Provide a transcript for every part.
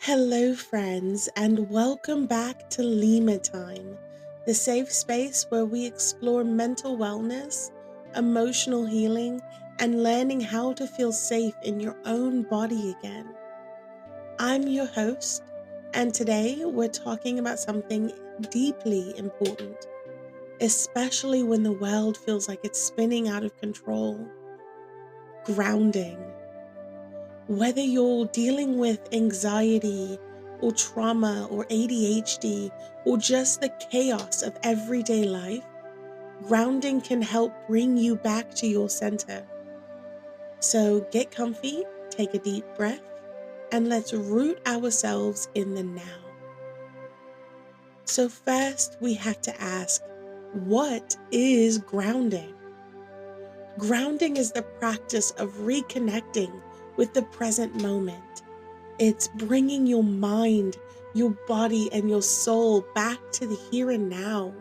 Hello, friends, and welcome back to Lemur Time, the safe space where we explore mental wellness, emotional healing, and learning how to feel safe in your own body again. I'm your host, and today we're talking about something deeply important, especially when the world feels like it's spinning out of control: grounding. Whether you're dealing with anxiety or trauma or ADHD or just the chaos of everyday life, grounding can help bring you back to your center. So get comfy, take a deep breath, and let's root ourselves in the now. So, first, we have to ask, what is grounding? Grounding is the practice of reconnecting with the present moment. It's bringing your mind, your body, and your soul back to the here and now.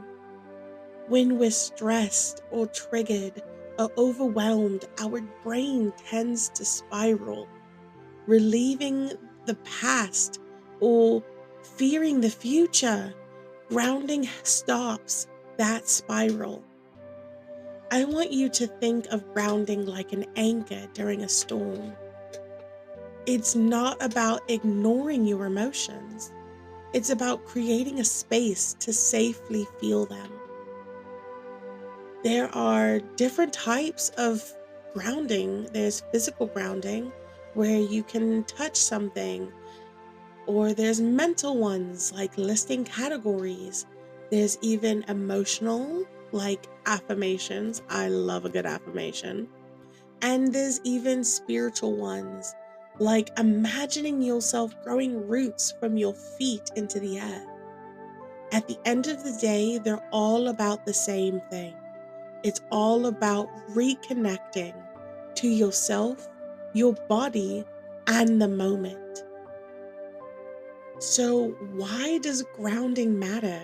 When we're stressed or triggered or overwhelmed, our brain tends to spiral, relieving the past or fearing the future. Grounding stops that spiral. I want you to think of grounding like an anchor during a storm. It's not about ignoring your emotions. It's about creating a space to safely feel them. There are different types of grounding. There's physical grounding, where you can touch something, or there's mental ones, like listing categories. There's even emotional, like affirmations. I love a good affirmation. And there's even spiritual ones, like imagining yourself growing roots from your feet into the earth. At the end of the day, they're all about the same thing. It's all about reconnecting to yourself, your body, and the moment. So, why does grounding matter?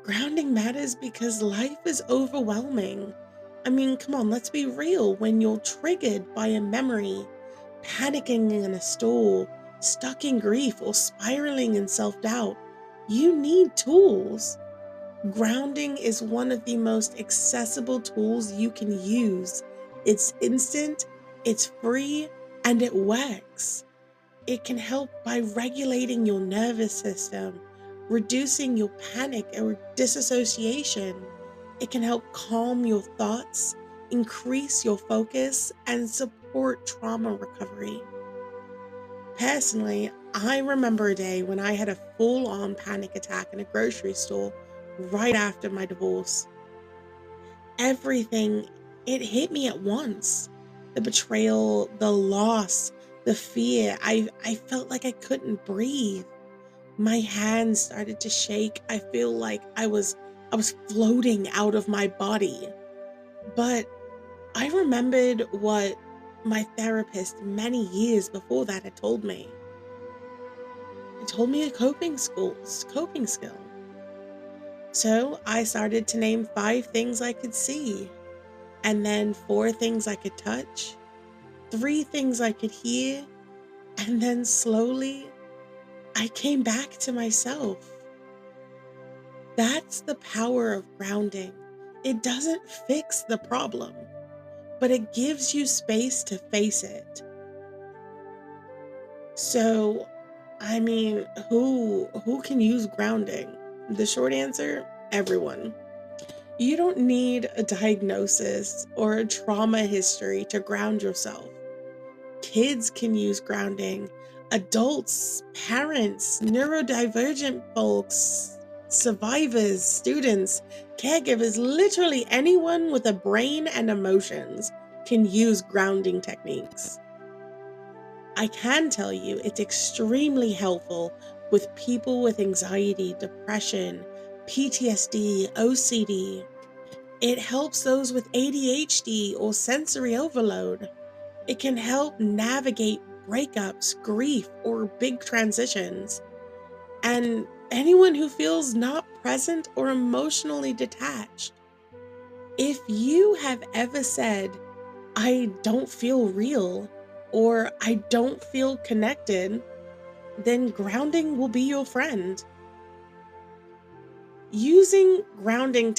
Grounding matters because life is overwhelming. I mean, come on, let's be real. When you're triggered by a memory, panicking in a store, stuck in grief, or spiraling in self doubt, you need tools. Grounding is one of the most accessible tools you can use. It's instant, it's free, and it works. It can help by regulating your nervous system, reducing your panic or disassociation. It can help calm your thoughts, increase your focus, and support trauma recovery. Personally, I remember a day when I had a full on panic attack in a grocery store right after my divorce. Everything, it hit me at once. The betrayal, the loss, the fear. I felt like I couldn't breathe. My hands started to shake. I feel like I was floating out of my body. But I remembered what my therapist many years before that had told me. It told me a coping skill. So I started to name 5 things I could see, and then 4 things I could touch, 3 things I could hear, and then slowly I came back to myself. That's the power of grounding. It doesn't fix the problem, but it gives you space to face it. So, I mean, who can use grounding? The short answer, everyone. You don't need a diagnosis or a trauma history to ground yourself. Kids can use grounding, adults, parents, neurodivergent folks, survivors, students, caregivers, literally anyone with a brain and emotions can use grounding techniques. I can tell you it's extremely helpful with people with anxiety, depression, PTSD, OCD. It helps those with ADHD or sensory overload. It can help navigate breakups, grief, or big transitions. And anyone who feels not present or emotionally detached. If you have ever said, I don't feel real, or I don't feel connected, then grounding will be your friend. Using grounding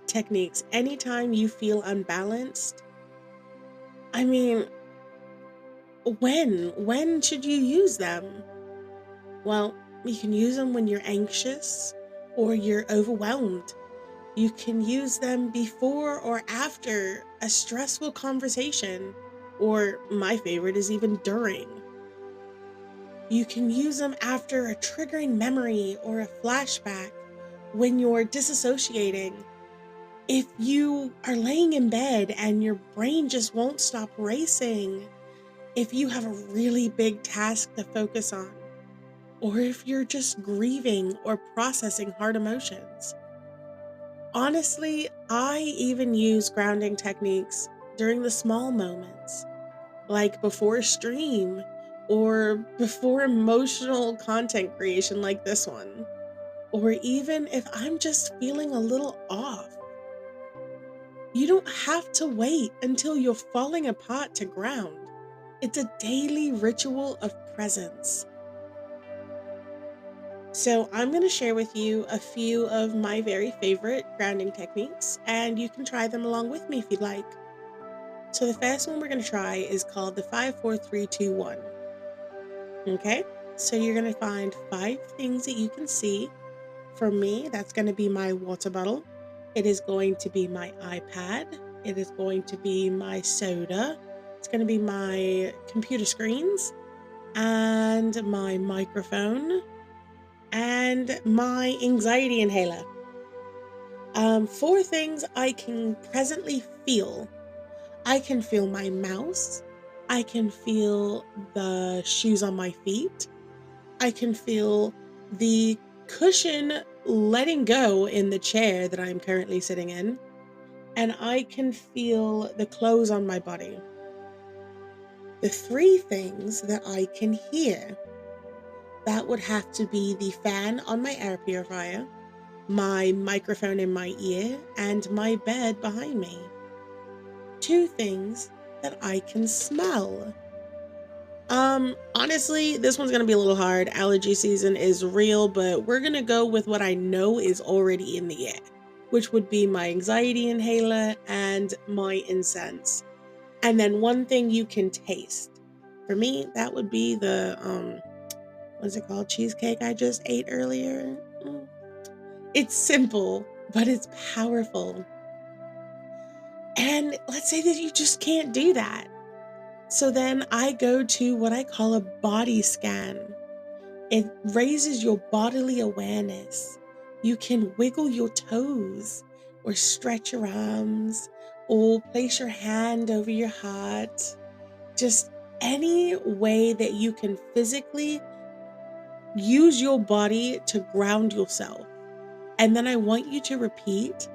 techniques anytime you feel unbalanced. I mean, when should you use them? Well, you can use them when you're anxious or you're overwhelmed. You can use them before or after a stressful conversation, or my favorite is even during. You can use them after a triggering memory or a flashback when you're disassociating. If you are laying in bed and your brain just won't stop racing, if you have a really big task to focus on, or if you're just grieving or processing hard emotions. Honestly, I even use grounding techniques during the small moments, like before a stream or before emotional content creation like this one, or even if I'm just feeling a little off. You don't have to wait until you're falling apart to ground. It's a daily ritual of presence. So, I'm going to share with you a few of my very favorite grounding techniques, and you can try them along with me if you'd like. So, the first one we're going to try is called the 5 4 3 2 1. Okay? So, you're going to find 5 things that you can see. For me, that's going to be my water bottle. It is going to be my iPad. It is going to be my soda. It's going to be my computer screens and my microphone and my anxiety inhaler. 4 things I can presently feel. I can feel my mouse. I can feel the shoes on my feet. I can feel the cushion letting go in the chair that I'm currently sitting in. And I can feel the clothes on my body. The 3 things that I can hear, that would have to be the fan on my air purifier, my microphone in my ear, and my bed behind me. 2 things that I can smell. Honestly, this one's gonna be a little hard. Allergy season is real, but we're gonna go with what I know is already in the air, which would be my anxiety inhaler and my incense. And then one thing you can taste. For me, that would be the what's it called? Cheesecake I just ate earlier. It's simple, but it's powerful. And let's say that you just can't do that. So then I go to what I call a body scan. It raises your bodily awareness. You can wiggle your toes or stretch your arms or place your hand over your heart. Just any way that you can physically use your body to ground yourself. And then I want you to repeat,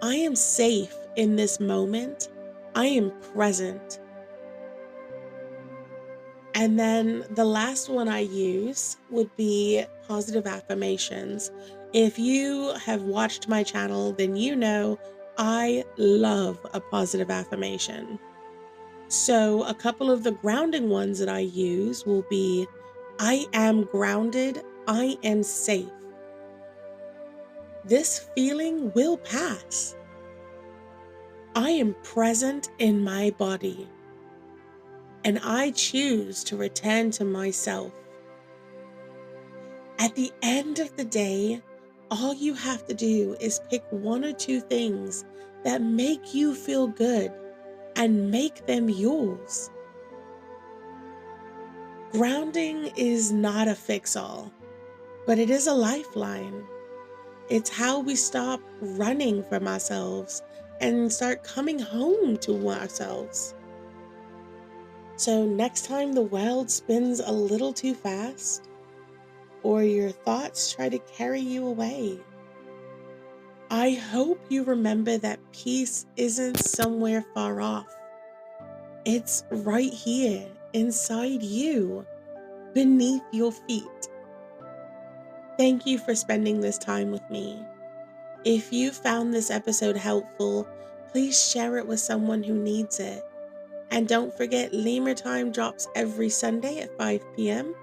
I am safe in this moment. I am present. And then the last one I use would be positive affirmations. If you have watched my channel, then you know I love a positive affirmation. So, a couple of the grounding ones that I use will be I am grounded, I am safe. This feeling will pass. I am present in my body, and I choose to return to myself. At the end of the day, all you have to do is pick 1 or 2 things that make you feel good and make them yours. Grounding is not a fix all, but it is a lifeline. It's how we stop running from ourselves and start coming home to ourselves. So, next time the world spins a little too fast, or your thoughts try to carry you away, I hope you remember that peace isn't somewhere far off. It's right here, inside you, beneath your feet. Thank you for spending this time with me. If you found this episode helpful, please share it with someone who needs it. And don't forget, Lemur Time drops every Sunday at 5 p.m.